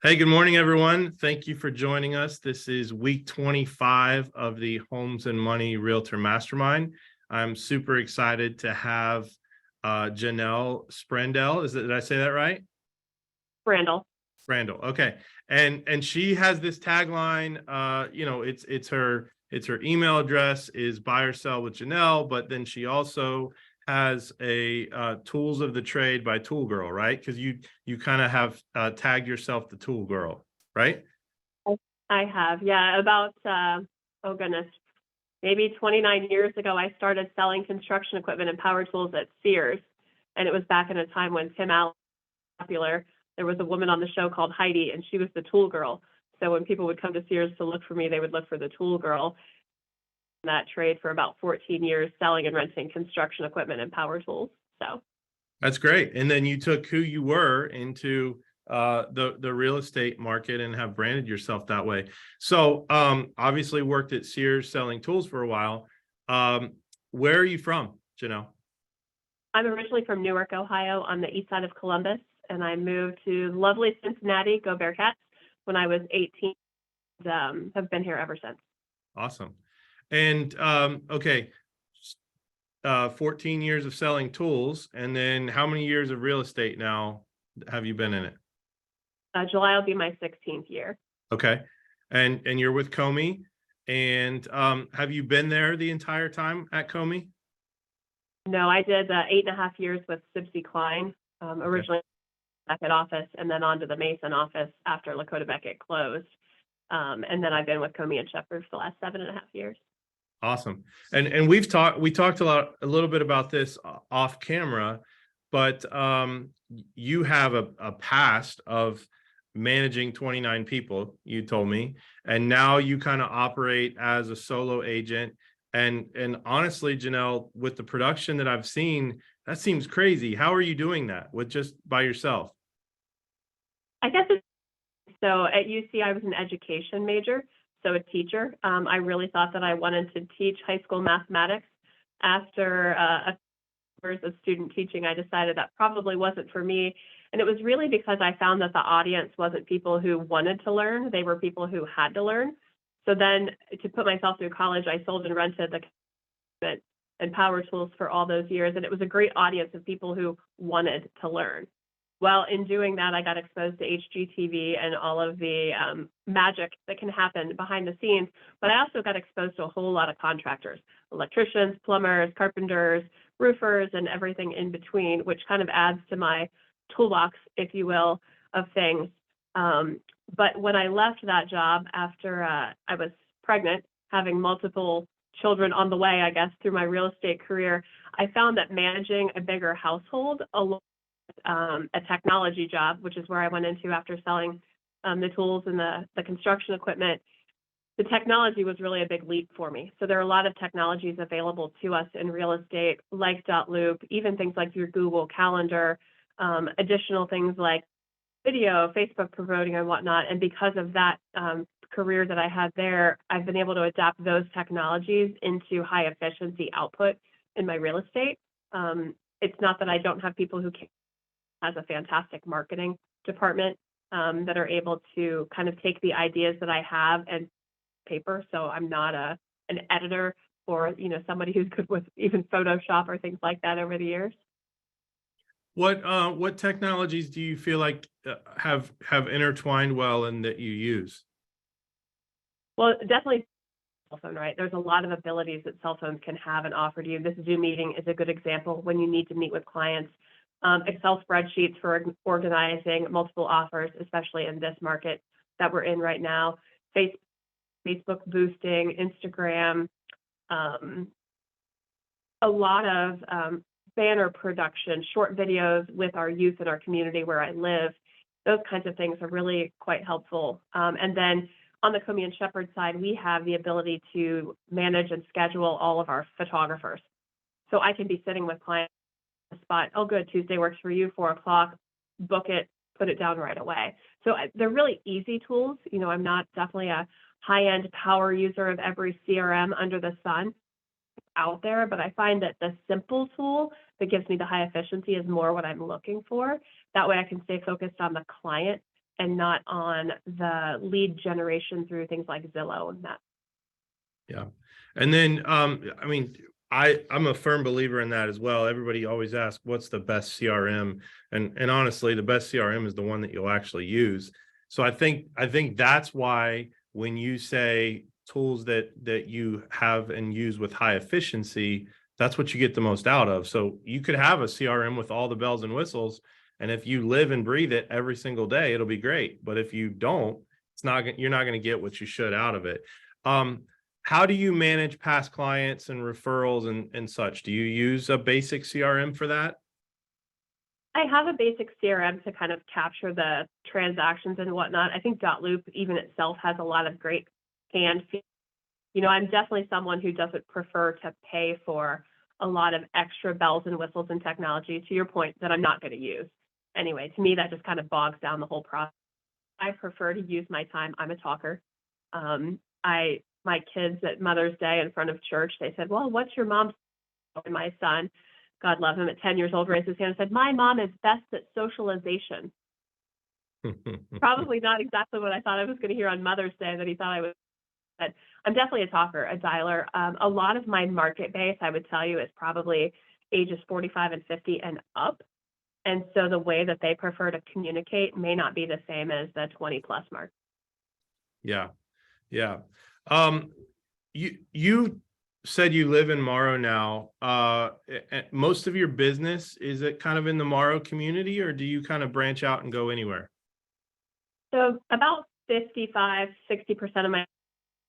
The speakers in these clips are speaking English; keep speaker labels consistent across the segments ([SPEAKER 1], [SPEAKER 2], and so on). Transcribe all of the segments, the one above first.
[SPEAKER 1] Hey, good morning, everyone. Thank you for joining us. This is week 25 of the Homes and Money Realtor Mastermind. I'm super excited to have Janelle Sprandel. Did I say that right?
[SPEAKER 2] Sprandel.
[SPEAKER 1] Sprandel. Okay. And she has this tagline, it's her email address is buy or sell with Janelle, but then she also has a tools of the trade by Tool Girl, right? Because you kind of have tagged yourself the Tool Girl, right?
[SPEAKER 2] I have, yeah, about, oh goodness, maybe 29 years ago, I started selling construction equipment and power tools at Sears. And it was back in a time when Tim Allen was popular. There was a woman on the show called Heidi, and she was the Tool Girl. So when people would come to Sears to look for me, they would look for the Tool Girl. That trade for about 14 years, selling and renting construction equipment and power tools. So
[SPEAKER 1] That's great. And then you took who you were into the real estate market and have branded yourself that way. So obviously worked at Sears selling tools for a while. Where are you from, Janelle?
[SPEAKER 2] I'm originally from Newark, Ohio, on the east side of Columbus, and I moved to lovely Cincinnati, go Bearcats, when I was 18. Have been here ever since.
[SPEAKER 1] Awesome. And okay, 14 years of selling tools, and then how many years of real estate now have you been in it?
[SPEAKER 2] July will be my 16th year.
[SPEAKER 1] Okay. And you're with Comey, and have you been there the entire time at Comey?
[SPEAKER 2] No, I did 8.5 years with Sibsey Klein, originally Beckett office, and then on to the Mason office after Lakota Beckett closed. And then I've been with Comey and Shepherd for the last 7.5 years.
[SPEAKER 1] Awesome. And we talked a little bit about this off camera, but you have a past of managing 29 people, you told me, and now you kind of operate as a solo agent. And honestly, Janelle, with the production that I've seen, that seems crazy. How are you doing that with just by yourself?
[SPEAKER 2] I guess so. At UC, I was an education major, so a teacher. I really thought that I wanted to teach high school mathematics. After a years of student teaching, I decided that probably wasn't for me. And it was really because I found that the audience wasn't people who wanted to learn, they were people who had to learn. So then to put myself through college, I sold and rented the equipment and power tools for all those years. And it was a great audience of people who wanted to learn. Well, in doing that, I got exposed to HGTV and all of the magic that can happen behind the scenes. But I also got exposed to a whole lot of contractors, electricians, plumbers, carpenters, roofers, and everything in between, which kind of adds to my toolbox, if you will, of things. But when I left that job after I was pregnant, having multiple children on the way, I guess, through my real estate career, I found that managing a bigger household along with a technology job, which is where I went into after selling the tools and the construction equipment, the technology was really a big leap for me. So there are a lot of technologies available to us in real estate, like Loop, even things like your Google Calendar, additional things like video, Facebook promoting and whatnot. And because of that career that I had there, I've been able to adapt those technologies into high efficiency output in my real estate. It's not that I don't have people who has a fantastic marketing department that are able to kind of take the ideas that I have and paper. So I'm not an editor or somebody who's good with even Photoshop or things like that over the years.
[SPEAKER 1] What technologies do you feel like have intertwined well and that you use?
[SPEAKER 2] Well, definitely cell phone, right? There's a lot of abilities that cell phones can have and offer to you. This Zoom meeting is a good example when you need to meet with clients. Excel spreadsheets for organizing multiple offers, especially in this market that we're in right now. Facebook boosting, Instagram, a lot of banner production, short videos with our youth in our community where I live. Those kinds of things are really quite helpful. And then on the Comey and Shepherd side, we have the ability to manage and schedule all of our photographers. So I can be sitting with clients on the spot. Oh, good, Tuesday works for you, 4 o'clock, book it, put it down right away. So they're really easy tools. I'm not definitely a high-end power user of every CRM under the sun out there, but I find that the simple tool that gives me the high efficiency is more what I'm looking for. That way I can stay focused on the client and not on the lead generation through things like Zillow and that.
[SPEAKER 1] Yeah. And then, I mean, I'm a firm believer in that as well. Everybody always asks, what's the best CRM? And honestly, the best CRM is the one that you'll actually use. So I think that's why when you say tools that you have and use with high efficiency, that's what you get the most out of. So you could have a CRM with all the bells and whistles, and if you live and breathe it every single day, it'll be great. But if you don't, you're not going to get what you should out of it. How do you manage past clients and referrals and such? Do you use a basic CRM for that?
[SPEAKER 2] I have a basic CRM to kind of capture the transactions and whatnot. I think Dotloop even itself has a lot of great hand features. You know, I'm definitely someone who doesn't prefer to pay for a lot of extra bells and whistles and technology, to your point, that I'm not going to use. Anyway, to me, that just kind of bogs down the whole process. I prefer to use my time. I'm a talker. My kids at Mother's Day in front of church, they said, well, what's your mom's? And my son, God love him, at 10 years old, raised his hand and said, my mom is best at socialization. Probably not exactly what I thought I was going to hear on Mother's Day that he thought I was. But I'm definitely a talker, a dialer. A lot of my market base, I would tell you, is probably ages 45 and 50 and up. And so the way that they prefer to communicate may not be the same as the 20 plus mark.
[SPEAKER 1] Yeah. Yeah. You said you live in Morrow now. Most of your business, is it kind of in the Morrow community, or do you kind of branch out and go anywhere?
[SPEAKER 2] So about 55, 60% of my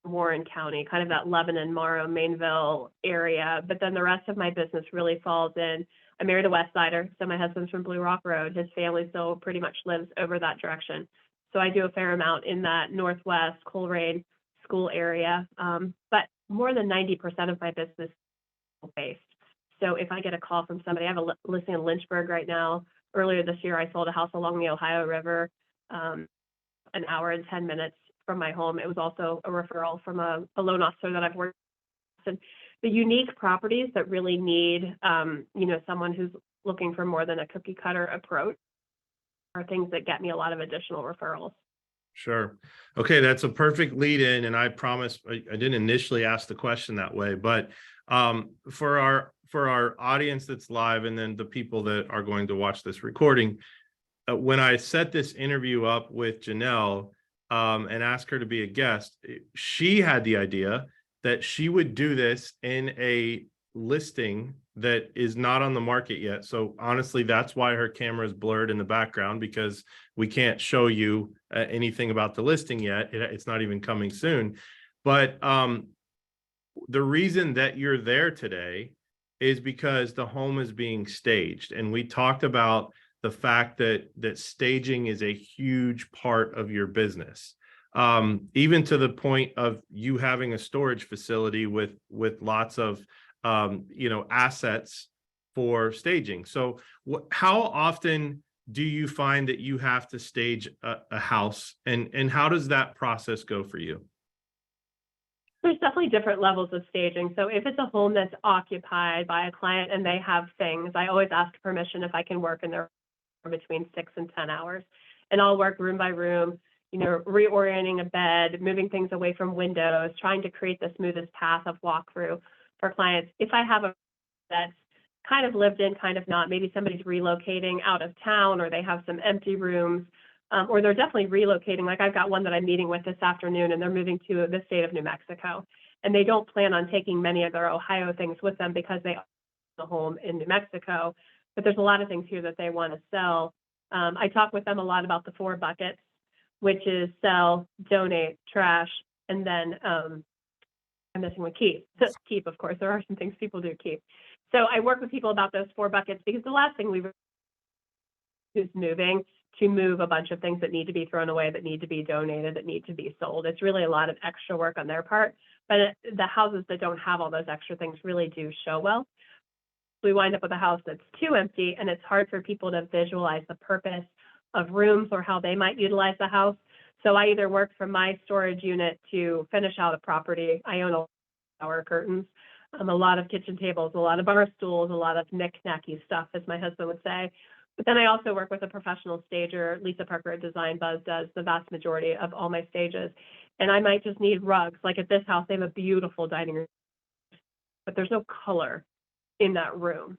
[SPEAKER 2] Warren County, kind of that Lebanon, Morrow, Mainville area. But then the rest of my business really falls in. I'm married a West Sider, so my husband's from Blue Rock Road. His family still pretty much lives over that direction. So I do a fair amount in that Northwest, Coleraine school area. But more than 90% of my business is based. So if I get a call from somebody, I have a listing in Lynchburg right now. Earlier this year, I sold a house along the Ohio River, an hour and 10 minutes from my home. It was also a referral from a loan officer that I've worked with. And the unique properties that really need, someone who's looking for more than a cookie cutter approach are things that get me a lot of additional referrals.
[SPEAKER 1] Sure. Okay, that's a perfect lead in, and I promise I didn't initially ask the question that way, but for our audience that's live, and then the people that are going to watch this recording, when I set this interview up with Janelle and asked her to be a guest, she had the idea that she would do this in a listing that is not on the market yet. So honestly, that's why her camera is blurred in the background, because we can't show you anything about the listing yet. It's not even coming soon. But the reason that you're there today is because the home is being staged. And we talked about the fact that staging is a huge part of your business. Even to the point of you having a storage facility with lots of assets for staging. So how often do you find that you have to stage a house, and how does that process go for you?
[SPEAKER 2] There's definitely different levels of staging. So if it's a home that's occupied by a client and they have things, I always ask permission if I can work in their between 6 and 10 hours. And I'll work room by room, reorienting a bed, moving things away from windows, trying to create the smoothest path of walkthrough for clients. If I have a that's kind of lived in, kind of not, maybe somebody's relocating out of town, or they have some empty rooms, or they're definitely relocating. Like I've got one that I'm meeting with this afternoon, and they're moving to the state of New Mexico, and they don't plan on taking many of their Ohio things with them because they own a home in New Mexico. But there's a lot of things here that they want to sell. I talk with them a lot about the 4 buckets, which is sell, donate, trash, and then I'm missing one, keep. Keep, of course. There are some things people do keep. So I work with people about those 4 buckets, because the last thing we is moving to move a bunch of things that need to be thrown away, that need to be donated, that need to be sold. It's really a lot of extra work on their part. But the houses that don't have all those extra things really do show well. We wind up with a house that's too empty, and it's hard for people to visualize the purpose of rooms or how they might utilize the house. So I either work from my storage unit to finish out a property. I own a shower curtains, a lot of kitchen tables, a lot of bar stools, a lot of knick-knacky stuff, as my husband would say. But then I also work with a professional stager. Lisa Parker at Design Buzz does the vast majority of all my stages. And I might just need rugs. Like at this house, they have a beautiful dining room, but there's no color in that room.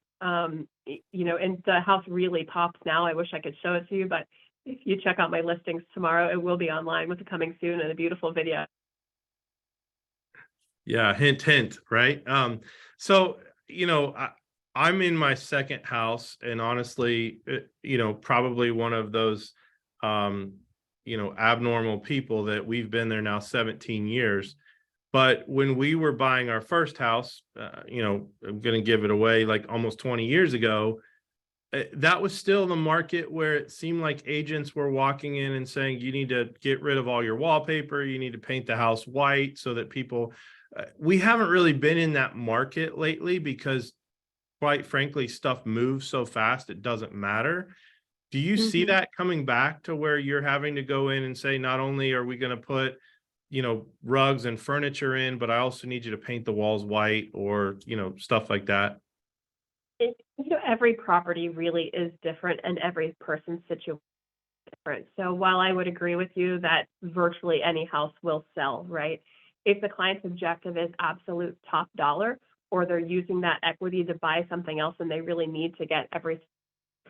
[SPEAKER 2] You know, and the house really pops now. I wish I could show it to you, but if you check out my listings tomorrow, it will be online with the coming soon and a beautiful video.
[SPEAKER 1] Yeah, hint, hint, right? So, you know, I'm in my second house, and honestly, you know, probably one of those, um, you know, abnormal people that we've been there now 17 years. But when we were buying our first house, you know, I'm going to give it away, like almost 20 years ago, that was still the market where it seemed like agents were walking in and saying, you need to get rid of all your wallpaper. You need to paint the house white so that people, we haven't really been in that market lately because quite frankly, stuff moves so fast, it doesn't matter. Do you see
[SPEAKER 2] Mhm.
[SPEAKER 1] that coming back to where you're having to go in and say, not only are we going to put, you know, rugs and furniture in, but I also need you to paint the walls white or, you know, stuff like that?
[SPEAKER 2] You know, every property really is different and every person's situation is different. So while I would agree with you that virtually any house will sell, right? If the client's objective is absolute top dollar, or they're using that equity to buy something else and they really need to get everything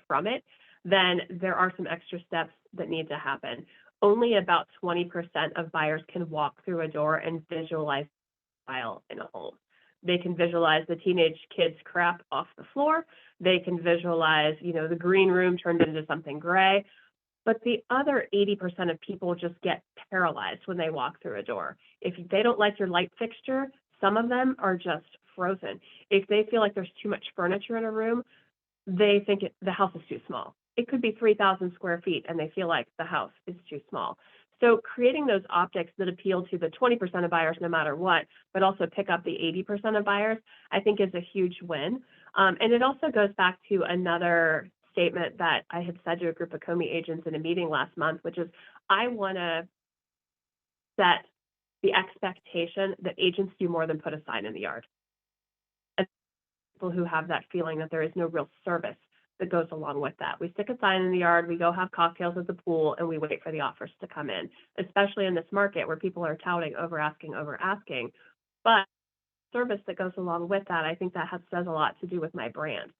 [SPEAKER 2] from it, then there are some extra steps that need to happen. Only about 20% of buyers can walk through a door and visualize style in a home. They can visualize the teenage kids crap off the floor. They can visualize, you know, the green room turned into something gray. But the other 80% of people just get paralyzed when they walk through a door. If they don't like your light fixture, some of them are just frozen. If they feel like there's too much furniture in a room, they think the house is too small. It could be 3,000 square feet and they feel like the house is too small. So creating those optics that appeal to the 20% of buyers no matter what, but also pick up the 80% of buyers, I think is a huge win. And it also goes back to another statement that I had said to a group of COMI agents in a meeting last month, which is I want to set the expectation that agents do more than put a sign in the yard. And people who have that feeling that there is no real service that goes along with that. We stick a sign in the yard, we go have cocktails at the pool, and we wait for the offers to come in, especially in this market where people are touting over asking. But service that goes along with that, I think that says a lot to do with my brand.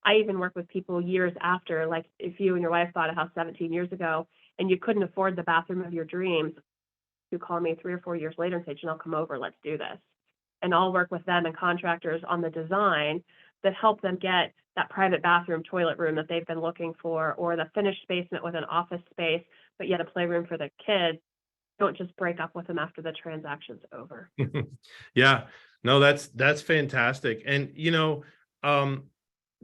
[SPEAKER 2] I even work with people years after, like if you and your wife bought a house 17 years ago and you couldn't afford the bathroom of your dreams, you call me 3 or 4 years later and say, Janelle, come over, let's do this. And I'll work with them and contractors on the design that help them get that private bathroom, toilet room that they've been looking for, or the finished basement with an office space, but yet a playroom for the kids. Don't just break up with them after the transaction's over.
[SPEAKER 1] Yeah, no, that's fantastic. And, you know, um,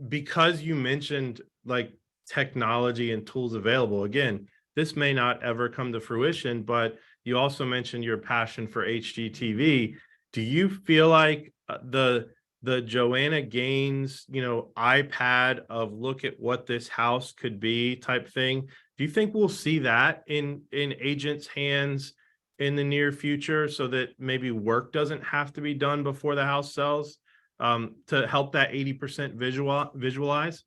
[SPEAKER 1] because you mentioned like technology and tools available, again, this may not ever come to fruition, but you also mentioned your passion for HGTV. Do you feel like the Joanna Gaines, you know, iPad of look at what this house could be type thing? Do you think we'll see that in agents' hands in the near future so that maybe work doesn't have to be done before the house sells? To help that 80% visualize?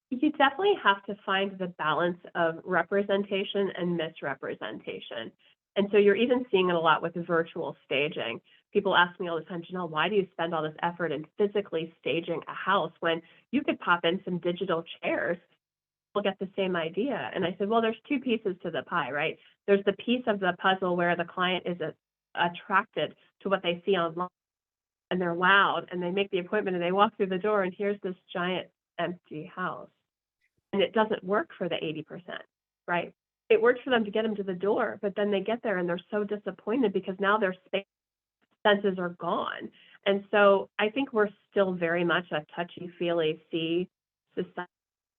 [SPEAKER 2] You definitely have to find the balance of representation and misrepresentation. And so you're even seeing it a lot with virtual staging. People ask me all the time, Janelle, why do you spend all this effort in physically staging a house when you could pop in some digital chairs? We'll get the same idea. And I said, well, there's two pieces to the pie, right? There's the piece of the puzzle where the client is attracted to what they see online and they're wowed and they make the appointment and they walk through the door and here's this giant empty house. And it doesn't work for the 80%, right? It works for them to get them to the door, but then they get there and they're so disappointed because now their space senses are gone. And so I think we're still very much a touchy-feely see society.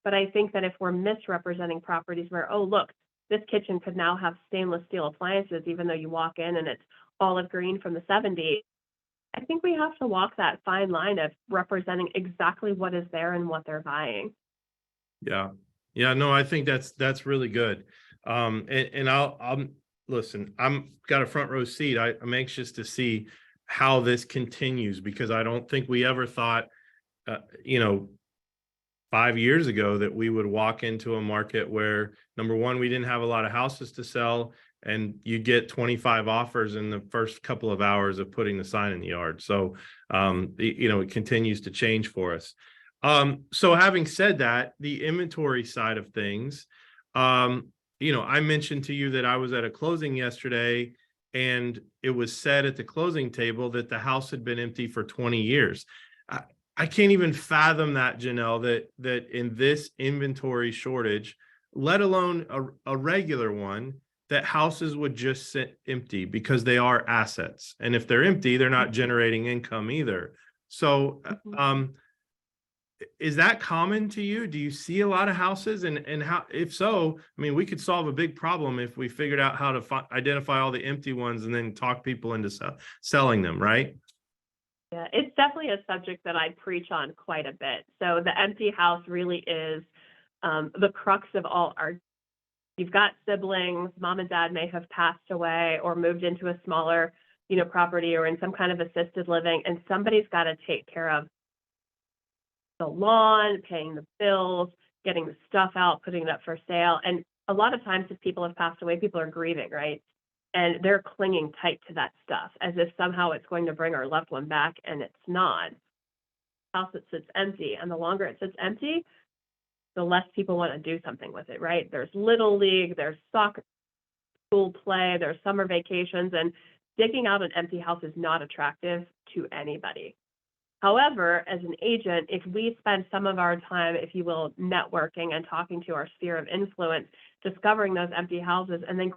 [SPEAKER 2] But I think that if we're misrepresenting properties where, oh, look, this kitchen could now have stainless steel appliances, even though you walk in and it's olive green from the 70s, I think we have to walk that fine line of representing exactly what is there and what they're buying.
[SPEAKER 1] Yeah. Yeah, no, I think that's really good. And I'm listen, I'm got a front row seat. I'm anxious to see how this continues because I don't think we ever thought, you know, 5 years ago that we would walk into a market where, number one, we didn't have a lot of houses to sell, and you get 25 offers in the first couple of hours of putting the sign in the yard. So, it continues to change for us. So having said that, the inventory side of things, I mentioned to you that I was at a closing yesterday, and it was said at the closing table that the house had been empty for 20 years. I can't even fathom that, Janelle, that in this inventory shortage, let alone a regular one, that houses would just sit empty because they are assets. And if they're empty, they're not generating income either. So, is that common to you? Do you see a lot of houses, and how, if so, I mean, we could solve a big problem if we figured out how to identify all the empty ones and then talk people into selling them, right?
[SPEAKER 2] Yeah, it's definitely a subject that I preach on quite a bit. So the empty house really is the crux of all our. You've got siblings, mom and dad may have passed away or moved into a smaller, property or in some kind of assisted living, and somebody's got to take care of the lawn, paying the bills, getting the stuff out, putting it up for sale. And a lot of times if people have passed away, people are grieving, right? And they're clinging tight to that stuff as if somehow it's going to bring our loved one back, and it's not. House that sits empty, and the longer it sits empty, the less people want to do something with it, right? There's little league, there's soccer, school play, there's summer vacations, and digging out an empty house is not attractive to anybody. However, as an agent, if we spend some of our time, if you will, networking and talking to our sphere of influence, discovering those empty houses, and then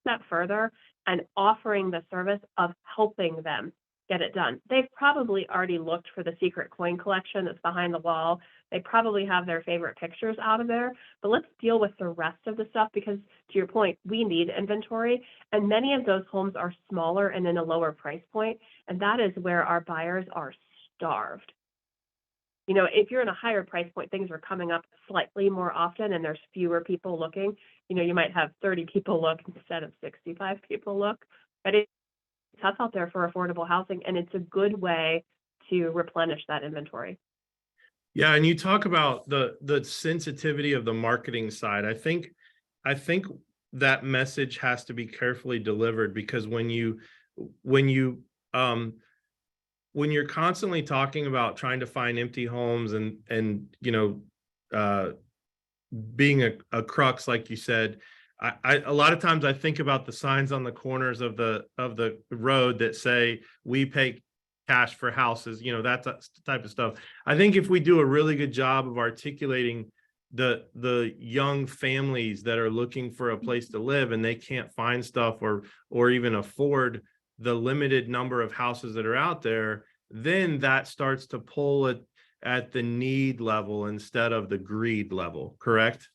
[SPEAKER 2] step further and offering the service of helping them get it done. They've probably already looked for the secret coin collection that's behind the wall. They probably have their favorite pictures out of there, but let's deal with the rest of the stuff because, to your point, we need inventory, and many of those homes are smaller and in a lower price point, and that is where our buyers are starved. If you're in a higher price point, things are coming up slightly more often and there's fewer people looking. You might have 30 people look instead of 65 people look, but it's tough out there for affordable housing, and it's a good way to replenish that inventory.
[SPEAKER 1] Yeah, and you talk about the sensitivity of the marketing side. I think that message has to be carefully delivered, because when you when you're constantly talking about trying to find empty homes and being a crux, like you said, I a lot of times I think about the signs on the corners of the road that say we pay cash for houses, that type of stuff. I think if we do a really good job of articulating the young families that are looking for a place to live and they can't find stuff or even afford the limited number of houses that are out there, then that starts to pull it at the need level instead of the greed level, correct?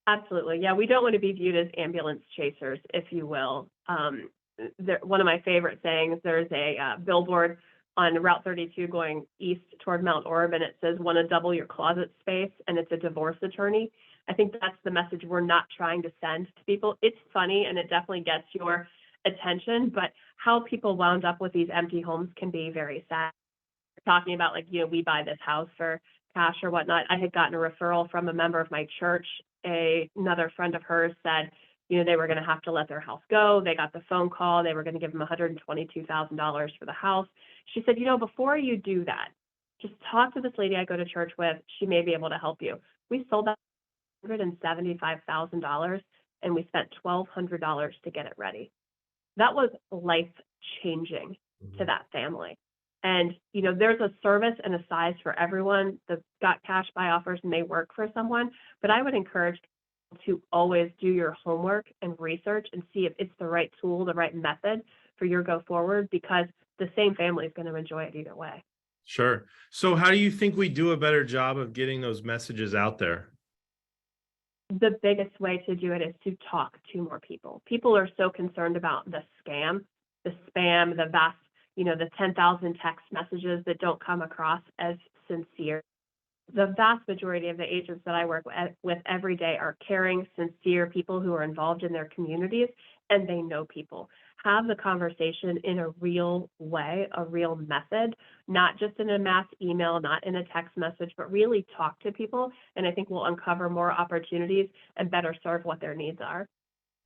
[SPEAKER 2] Absolutely. Yeah, we don't want to be viewed as ambulance chasers, if you will. One of my favorite sayings, there's a billboard on Route 32 going east toward Mount Orb, and it says, want to double your closet space, and it's a divorce attorney. I think that's the message we're not trying to send to people. It's funny, and it definitely gets your attention, but how people wound up with these empty homes can be very sad. Talking about we buy this house for cash or whatnot. I had gotten a referral from a member of my church. Another friend of hers said, they were going to have to let their house go. They got the phone call. They were going to give them $122,000 for the house. She said, before you do that, just talk to this lady I go to church with. She may be able to help you. We sold that $175,000, and we spent $1,200 to get it ready. That was life-changing to that family. And, there's a service and a size for everyone. The got cash buy offers may work for someone, but I would encourage people to always do your homework and research and see if it's the right tool, the right method for your go forward, because the same family is going to enjoy it either way.
[SPEAKER 1] Sure. So how do you think we do a better job of getting those messages out there?
[SPEAKER 2] The biggest way to do it is to talk to more people. People are so concerned about the scam, the spam, the vast, the 10,000 text messages that don't come across as sincere. The vast majority of the agents that I work with every day are caring, sincere people who are involved in their communities, and they know people. have the conversation in a real way, a real method, not just in a mass email, not in a text message, but really talk to people. And I think we'll uncover more opportunities and better serve what their needs are.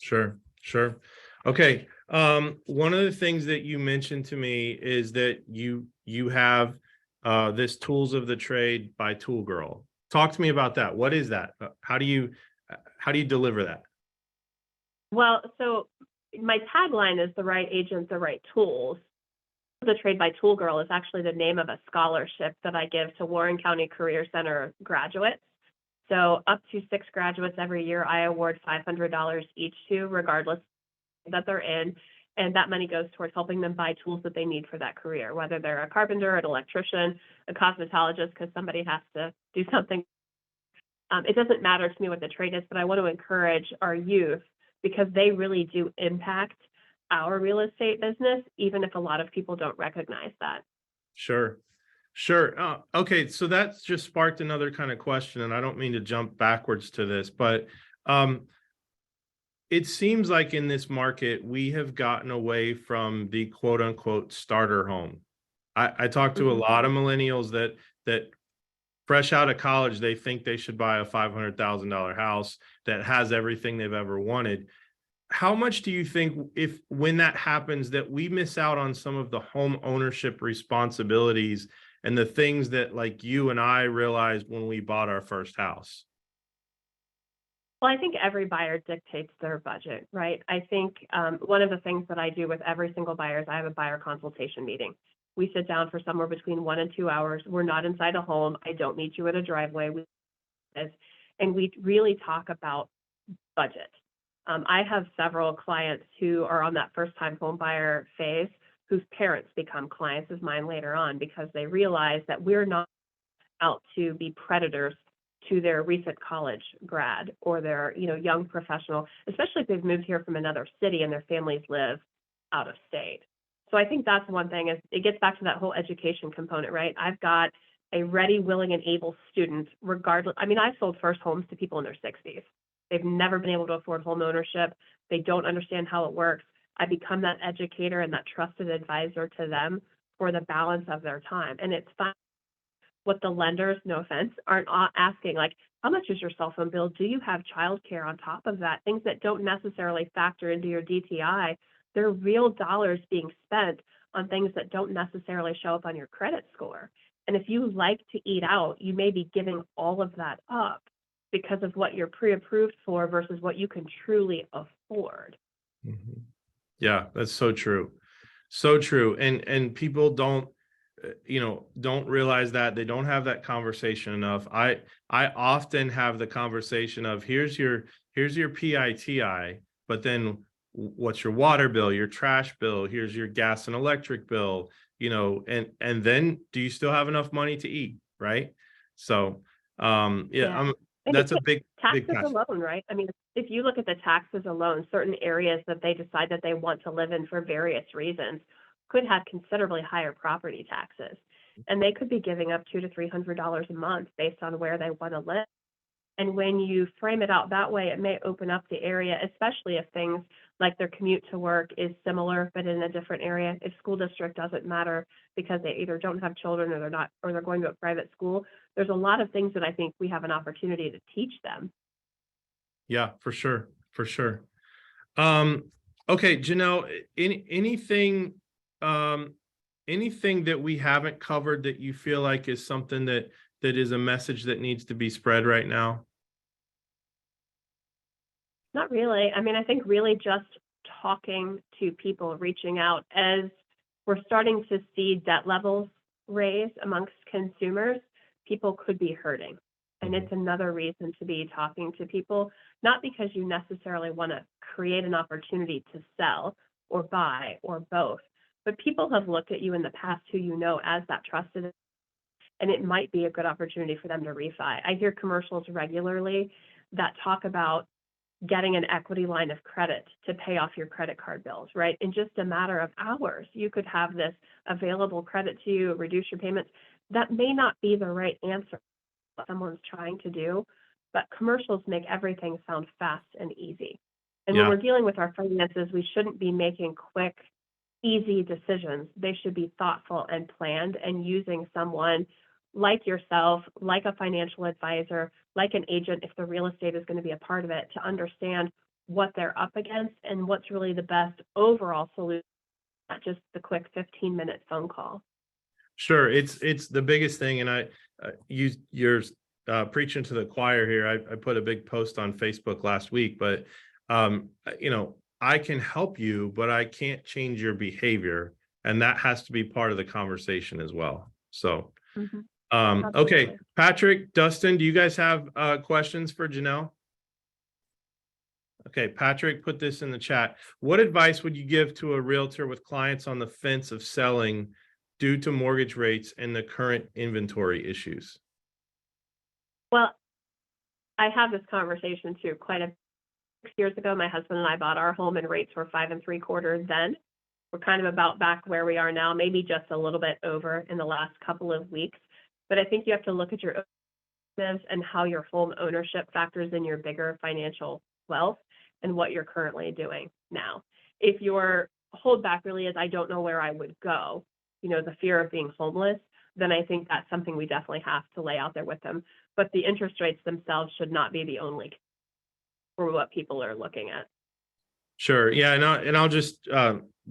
[SPEAKER 1] Sure, sure. Okay. One of the things that you mentioned to me is that you have this tools of the trade by Tool Girl. Talk to me about that. What is that? How do you deliver that?
[SPEAKER 2] Well, so my tagline is the right agent, the right tools. The Trade by Tool Girl is actually the name of a scholarship that I give to Warren County Career Center graduates. So up to 6 graduates every year, I award $500 each to, regardless that they're in. And that money goes towards helping them buy tools that they need for that career, whether they're a carpenter, an electrician, a cosmetologist, because somebody has to do something. It doesn't matter to me what the trade is, but I want to encourage our youth because they really do impact our real estate business, even if a lot of people don't recognize that.
[SPEAKER 1] Sure. Sure. Okay. So that's just sparked another kind of question, and I don't mean to jump backwards to this, but it seems like in this market, we have gotten away from the quote unquote starter home. I talk to a
[SPEAKER 2] Mhm.
[SPEAKER 1] lot of millennials that fresh out of college, they think they should buy a $500,000 house that has everything they've ever wanted. How much do you think if when that happens that we miss out on some of the home ownership responsibilities and the things that like you and I realized when we bought our first house?
[SPEAKER 2] Well, I think every buyer dictates their budget, right? I think one of the things that I do with every single buyer is I have a buyer consultation meeting. We sit down for somewhere between 1 and 2 hours. We're not inside a home. I don't meet you at a driveway. And we really talk about budget. I have several clients who are on that first-time home buyer phase whose parents become clients of mine later on because they realize that we're not out to be predators to their recent college grad or their, young professional, especially if they've moved here from another city and their families live out of state. So I think that's one thing is it gets back to that whole education component, right? I've got a ready, willing, and able student, regardless. I mean, I've sold first homes to people in their 60s. They've never been able to afford home ownership. They don't understand how it works. I become that educator and that trusted advisor to them for the balance of their time. And it's fun what the lenders, no offense, aren't asking, like, how much is your cell phone bill? Do you have childcare on top of that? Things that don't necessarily factor into your DTI. They're real dollars being spent on things that don't necessarily show up on your credit score. And if you like to eat out, you may be giving all of that up because of what you're pre-approved for versus what you can truly afford.
[SPEAKER 1] Mhm. Yeah, that's so true. So true. And people don't realize that they don't have that conversation enough. I often have the conversation of here's your PITI, but then what's your water bill, your trash bill, here's your gas and electric bill, and then do you still have enough money to eat, right? So yeah,
[SPEAKER 2] Yeah. And
[SPEAKER 1] that's a big
[SPEAKER 2] taxes
[SPEAKER 1] passion.
[SPEAKER 2] alone, right? I mean, if you look at the taxes alone, certain areas that they decide that they want to live in for various reasons could have considerably higher property taxes. And they could be giving up $200 to $300 a month based on where they want to live. And when you frame it out that way, it may open up the area, especially if things like their commute to work is similar, but in a different area. If school district doesn't matter because they either don't have children or they're not, or they're going to a private school, there's a lot of things that I think we have an opportunity to teach them.
[SPEAKER 1] Yeah, for sure. For sure. Um, okay, Janelle, um, anything that we haven't covered that you feel like is something that is a message that needs to be spread right now?
[SPEAKER 2] Not really. I mean, I think really just talking to people, reaching out as we're starting to see debt levels raise amongst consumers, people could be hurting. And
[SPEAKER 1] Mhm.
[SPEAKER 2] it's another reason to be talking to people, not because you necessarily want to create an opportunity to sell or buy or both, but people have looked at you in the past who you know as that trusted, and it might be a good opportunity for them to refi. I hear commercials regularly that talk about getting an equity line of credit to pay off your credit card bills, right? In just a matter of hours, you could have this available credit to you, reduce your payments. That may not be the right answer what someone's trying to do, but commercials make everything sound fast and easy. And when
[SPEAKER 1] Yeah.
[SPEAKER 2] we're dealing with our finances, we shouldn't be making quick, easy decisions. They should be thoughtful and planned, and using someone like yourself, like a financial advisor, like an agent, if the real estate is going to be a part of it, to understand what they're up against and what's really the best overall solution, not just the quick 15-minute phone call.
[SPEAKER 1] Sure. It's the biggest thing. And you're preaching to the choir here. I put a big post on Facebook last week, but I can help you, but I can't change your behavior. And that has to be part of the conversation as well. So,
[SPEAKER 2] Mhm.
[SPEAKER 1] okay,
[SPEAKER 2] Absolutely.
[SPEAKER 1] Patrick, Dustin, do you guys have questions for Janelle? Okay, Patrick put this in the chat. What advice would you give to a realtor with clients on the fence of selling due to mortgage rates and the current inventory issues?
[SPEAKER 2] Well, I have this conversation too. 6 years ago, my husband and I bought our home, and rates were 5.75 then. We're kind of about back where we are now, maybe just a little bit over in the last couple of weeks. But I think you have to look at your business and how your home ownership factors in your bigger financial wealth and what you're currently doing now. If your holdback really is, I don't know where I would go, the fear of being homeless, then I think that's something we definitely have to lay out there with them. But the interest rates themselves should not be the only for what people are looking at.
[SPEAKER 1] Sure. Yeah, I'll just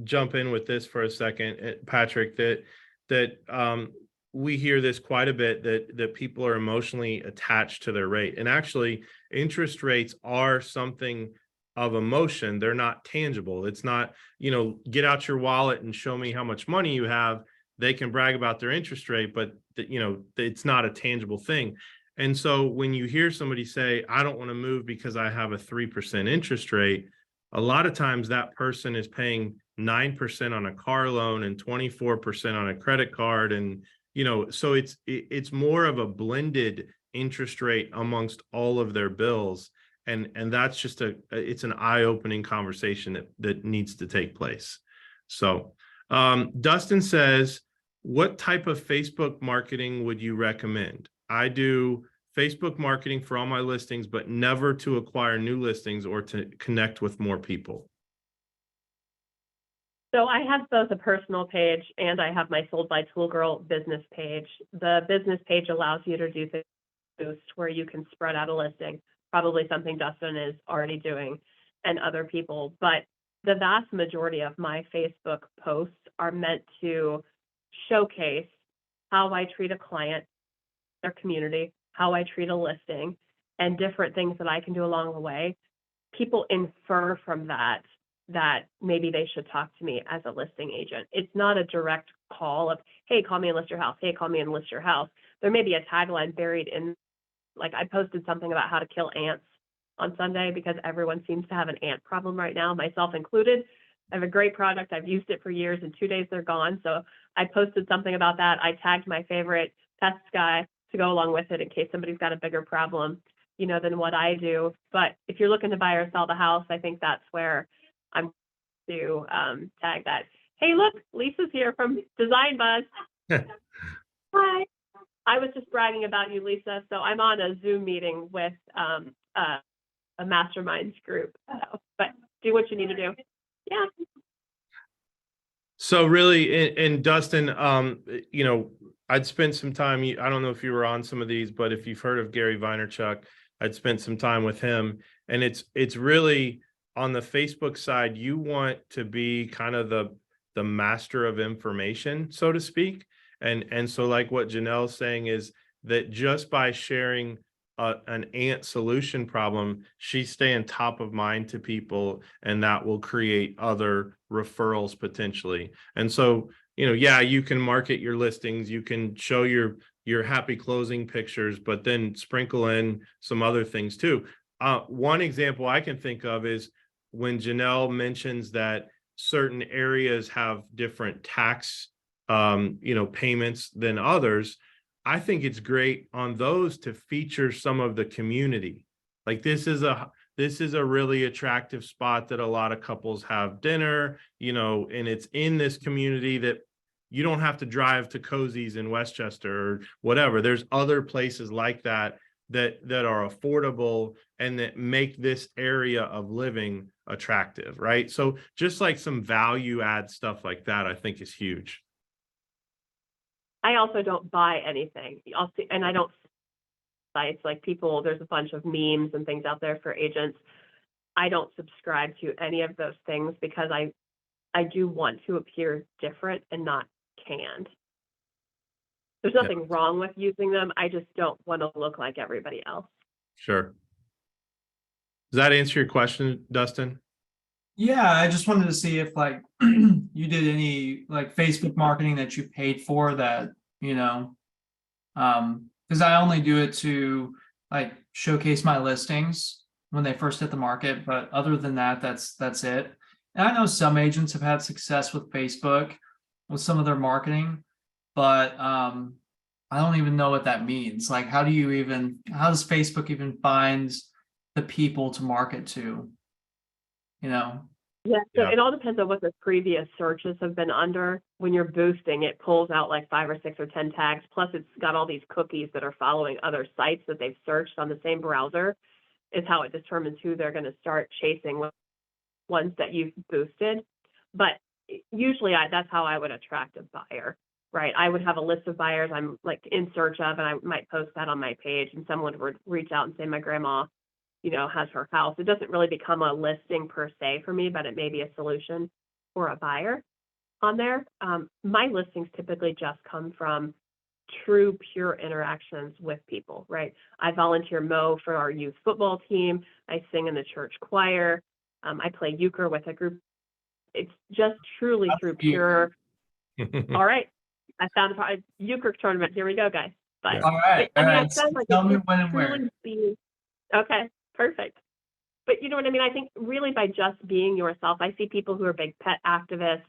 [SPEAKER 1] jump in with this for a second, Patrick. That we hear this quite a bit, that people are emotionally attached to their rate, and actually, interest rates are something of emotion. They're not tangible. It's not, get out your wallet and show me how much money you have. They can brag about their interest rate, but it's not a tangible thing. And so when you hear somebody say, I don't want to move because I have a 3% interest rate, a lot of times that person is paying 9% on a car loan and 24% on a credit card. And, so it's more of a blended interest rate amongst all of their bills. And that's just it's an eye-opening conversation that needs to take place. So Dustin says, what type of Facebook marketing would you recommend? I do Facebook marketing for all my listings, but never to acquire new listings or to connect with more people.
[SPEAKER 2] So I have both a personal page and I have my Sold by Tool Girl business page. The business page allows you to do things boost where you can spread out a listing, probably something Dustin is already doing and other people. But the vast majority of my Facebook posts are meant to showcase how I treat a client, their community, how I treat a listing, and different things that I can do along the way. People infer from that maybe they should talk to me as a listing agent. It's not a direct call of, hey, call me and list your house. Hey, call me and list your house. There may be a tagline buried in, like I posted something about how to kill ants on Sunday because everyone seems to have an ant problem right now, myself included. I have a great product. I've used it for years. In 2 days, they're gone. So I posted something about that. I tagged my favorite pest guy to go along with it in case somebody's got a bigger problem, than what I do. But if you're looking to buy or sell the house, I think that's where I'm to tag that. Hey, look, Lisa's here from Design Buzz. Hi. I was just bragging about you, Lisa. So I'm on a Zoom meeting with a Mastermind group. But do what you need to do. Yeah.
[SPEAKER 1] So really, and Dustin, I'd spent some time, I don't know if you were on some of these, but if you've heard of Gary Vaynerchuk, I'd spent some time with him, and it's really on the Facebook side, you want to be kind of the master of information, so to speak. And so like what Janelle's saying is that just by sharing an ant solution problem, she's staying top of mind to people, and that will create other referrals potentially. And so, yeah, you can market your listings, you can show your happy closing pictures, but then sprinkle in some other things too. One example I can think of is when Janelle mentions that certain areas have different tax, payments than others. I think it's great on those to feature some of the community. Like this is a really attractive spot that a lot of couples have dinner, and it's in this community that you don't have to drive to Cozy's in Westchester or whatever. There's other places like that are affordable and that make this area of living attractive, right? So just like some value add stuff like that, I think is huge.
[SPEAKER 2] I also don't buy anything. I'll see, and I don't sites like people, there's a bunch of memes and things out there for agents. I don't subscribe to any of those things because I do want to appear different and not canned. There's nothing wrong with using them. I just don't want to look like everybody else.
[SPEAKER 1] Sure. Does that answer your question, Dustin?
[SPEAKER 3] Yeah, I just wanted to see if like you did any like Facebook marketing that you paid for that, because I only do it to like showcase my listings when they first hit the market, but other than that, that's it. And I know some agents have had success with Facebook with some of their marketing, but I don't even know what that means. Like, how does Facebook even find the people to market to?
[SPEAKER 2] Yeah, so it all depends on what the previous searches have been under. When you're boosting, it pulls out like 5 or 6 or 10 tags. Plus, it's got all these cookies that are following other sites that they've searched on the same browser. Is how it determines who they're going to start chasing with ones that you've boosted. But usually, that's how I would attract a buyer, right? I would have a list of buyers I'm like in search of, and I might post that on my page, and someone would reach out and say, my grandma, has her house. It doesn't really become a listing per se for me, but it may be a solution for a buyer on there. My listings typically just come from true, pure interactions with people, right? I volunteer mow for our youth football team. I sing in the church choir. I play euchre with a group. It's just truly through pure. All right. I found a euchre tournament. Here we go, guys. But
[SPEAKER 3] all right.
[SPEAKER 2] I sound like
[SPEAKER 3] tell me when and where.
[SPEAKER 2] Okay. Perfect. But you know what I mean? I think really by just being yourself, I see people who are big pet activists,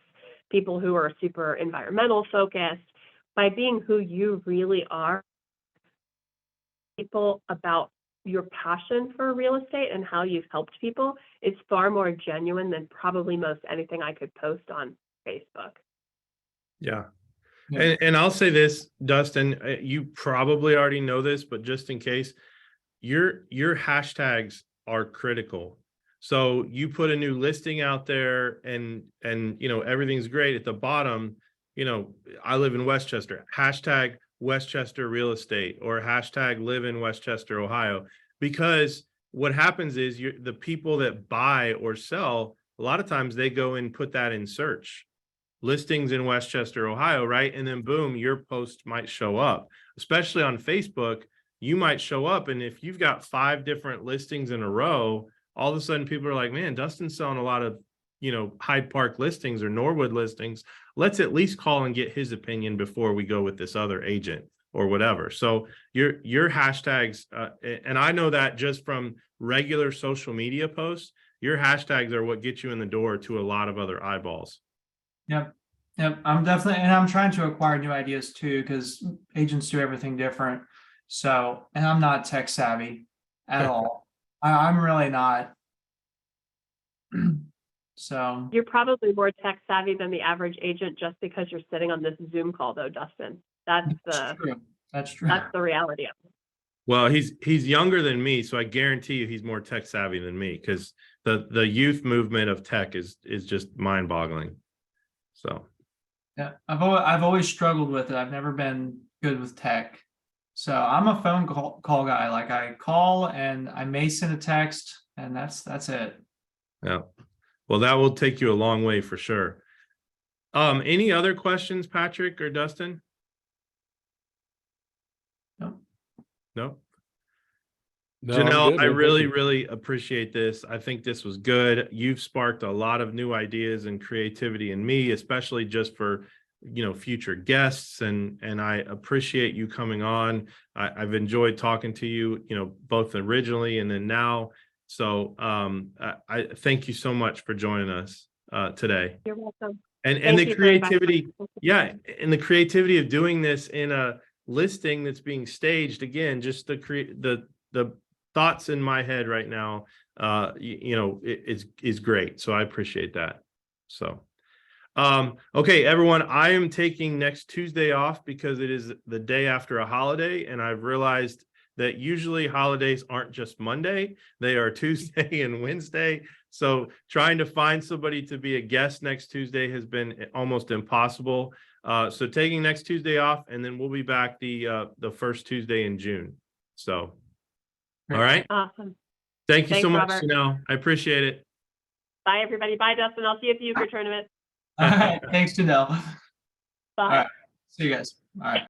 [SPEAKER 2] people who are super environmental focused. By being who you really are, people about your passion for real estate and how you've helped people, it's far more genuine than probably most anything I could post on Facebook.
[SPEAKER 1] Yeah.
[SPEAKER 3] Yeah.
[SPEAKER 1] And I'll say this, Dustin, you probably already know this, but just in case, your hashtags are critical. So you put a new listing out there and everything's great at the bottom. I live in Westchester, hashtag Westchester real estate, or hashtag live in Westchester, Ohio, because what happens is the people that buy or sell, a lot of times they go and put that in search, listings in Westchester, Ohio, right? And then boom, your post might show up, especially on Facebook. You might show up, and if you've got 5 different listings in a row, all of a sudden people are like, man, Dustin's selling a lot of, Hyde Park listings or Norwood listings. Let's at least call and get his opinion before we go with this other agent or whatever. So your hashtags, and I know that just from regular social media posts, your hashtags are what get you in the door to a lot of other eyeballs.
[SPEAKER 3] Yep. I'm definitely, and I'm trying to acquire new ideas too, because agents do everything different. So, and I'm not tech savvy at all. I'm really not. So
[SPEAKER 2] you're probably more tech savvy than the average agent just because you're sitting on this Zoom call, though, Dustin. That's
[SPEAKER 3] true. That's true.
[SPEAKER 2] That's the reality of it.
[SPEAKER 1] Well, he's younger than me, so I guarantee you he's more tech savvy than me, because the youth movement of tech is just mind boggling. So
[SPEAKER 3] yeah, I've always struggled with it. I've never been good with tech. So I'm a phone call guy. Like I call and I may send a text, and that's it.
[SPEAKER 1] yeah. Well, that will take you a long way for sure. Any other questions, Patrick or Dustin?
[SPEAKER 3] No.
[SPEAKER 1] No.
[SPEAKER 4] No, I'm
[SPEAKER 1] Janelle,
[SPEAKER 4] good,
[SPEAKER 1] I
[SPEAKER 4] man. Thank
[SPEAKER 1] really,
[SPEAKER 4] you.
[SPEAKER 1] really appreciate this. I think this was good. You've sparked a lot of new ideas and creativity in me, especially just for, future guests. And I appreciate you coming on. I've enjoyed talking to you, both originally and then now. So I thank you so much for joining us today.
[SPEAKER 2] You're welcome.
[SPEAKER 1] And the
[SPEAKER 2] Thank you for inviting
[SPEAKER 1] creativity,
[SPEAKER 2] me.
[SPEAKER 1] yeah, and the creativity of doing this in a listing that's being staged, again, just the thoughts in my head right now, is great. So I appreciate that. So, okay, everyone, I am taking next Tuesday off because it is the day after a holiday, and I've realized that usually holidays aren't just Monday, they are Tuesday and Wednesday. So trying to find somebody to be a guest next Tuesday has been almost impossible. So taking next Tuesday off, and then we'll be back the first Tuesday in June. So, all right.
[SPEAKER 2] Awesome.
[SPEAKER 1] Thank you so
[SPEAKER 2] Thanks,
[SPEAKER 1] much,
[SPEAKER 2] Robert.
[SPEAKER 1] Janelle. I appreciate it.
[SPEAKER 2] Bye, everybody. Bye, Dustin. I'll see you at the euchre tournament.
[SPEAKER 3] All right. Thanks, Janelle.
[SPEAKER 2] Bye.
[SPEAKER 3] All right. See you guys. All right.